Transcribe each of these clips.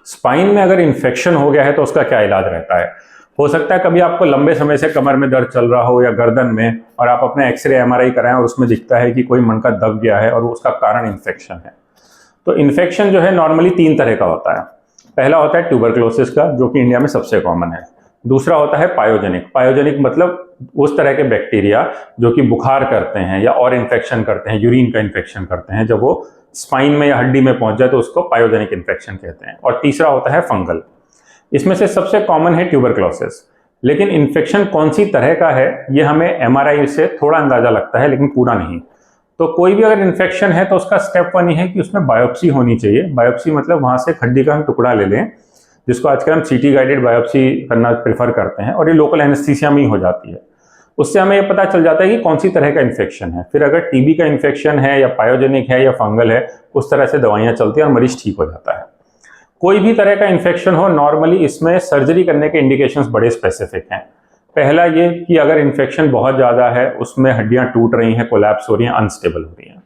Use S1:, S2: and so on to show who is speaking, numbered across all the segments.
S1: Spine में अगर infection हो गया है तो उसका क्या इलाज रहता है? हो सकता है कभी आपको लंबे समय से कमर में दर्द चल रहा हो या गर्दन में, और आप अपने एक्सरे एमआरआई कराएं और उसमें दिखता है कि कोई मणका दब गया है और उसका कारण इन्फेक्शन है। तो इन्फेक्शन जो है नॉर्मली 3 तरह का होता है। पहला होता है ट्यूबरक्लोसिस का, जो कि इंडिया में सबसे कॉमन है। दूसरा होता है पायोजेनिक। पायोजेनिक मतलब उस तरह के बैक्टीरिया जो कि बुखार करते हैं या और इन्फेक्शन करते हैं, यूरिन का इन्फेक्शन करते हैं, जब वो स्पाइन में या हड्डी में पहुंच जाए तो उसको पायोजेनिक इन्फेक्शन कहते हैं। और तीसरा होता है फंगल। इसमें से सबसे कॉमन है ट्यूबरक्लोसिस। लेकिन इन्फेक्शन कौन सी तरह का है ये हमें एमआरआई से थोड़ा अंदाजा लगता है, लेकिन पूरा नहीं। तो कोई भी अगर इन्फेक्शन है तो उसका स्टेप 1 ये है कि उसमें बायोप्सी होनी चाहिए। बायोप्सी मतलब वहां से हड्डी का हम टुकड़ा ले लें, जिसको आजकल हम सीटी गाइडेड बायोप्सी करना प्रेफर करते हैं, और ये लोकल एनेस्थीसिया में ही हो जाती है। उससे हमें ये पता चल जाता है कि कौन सी तरह का इन्फेक्शन है। फिर अगर टीबी का इन्फेक्शन है या पायोजेनिक है या फंगल है, उस तरह से दवाइयां चलती हैं और मरीज ठीक हो जाता है। कोई भी तरह का इन्फेक्शन हो, नॉर्मली इसमें सर्जरी करने के इंडिकेशंस बड़े स्पेसिफिक हैं। पहला ये कि अगर इन्फेक्शन बहुत ज़्यादा है, उसमें हड्डियां टूट रही हैं, कोलैप्स हो रही हैं, अनस्टेबल हो रही हैं।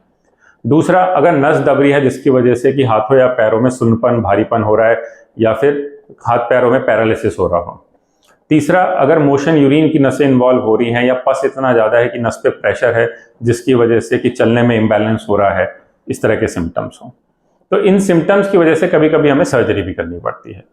S1: दूसरा, अगर नस दब रही है जिसकी वजह से कि हाथों या पैरों में सुन्नपन, भारीपन हो रहा है, या फिर हाथ पैरों में पैरालिसिस हो रहा हो। तीसरा, अगर मोशन यूरिन की नसें इन्वॉल्व हो रही हैं या पस इतना ज़्यादा है कि नस पे प्रेशर है जिसकी वजह से कि चलने में इम्बैलेंस हो रहा है, इस तरह के सिम्टम्स हों। तो इन सिम्टम्स की वजह से कभी कभी हमें सर्जरी भी करनी पड़ती है।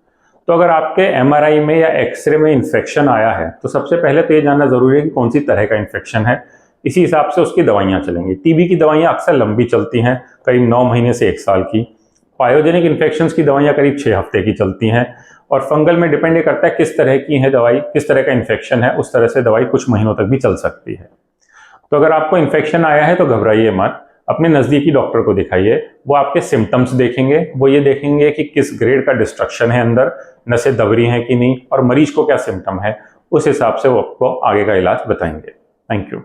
S1: तो अगर आपके एमआरआई में या एक्सरे में इन्फेक्शन आया है तो सबसे पहले तो ये जानना जरूरी है कि कौन सी तरह का इन्फेक्शन है। इसी हिसाब से उसकी दवाइयाँ चलेंगी। टीबी की दवाइयाँ अक्सर लंबी चलती हैं, करीब 9 महीने से 1 साल की। पायोजेनिक इन्फेक्शंस की दवाइयाँ करीब 6 हफ्ते की चलती हैं। और फंगल में डिपेंड करता है किस तरह की है दवाई, किस तरह का इन्फेक्शन है, उस तरह से दवाई कुछ महीनों तक भी चल सकती है। तो अगर आपको इन्फेक्शन आया है तो घबराइए मत, अपने नज़दीकी डॉक्टर को दिखाइए। वो आपके सिम्टम्स देखेंगे, वो ये देखेंगे कि किस ग्रेड का डिस्ट्रक्शन है अंदर, नसें दब रही हैं कि नहीं, और मरीज को क्या सिम्टम है, उस हिसाब से वो आपको आगे का इलाज बताएंगे। Thank you.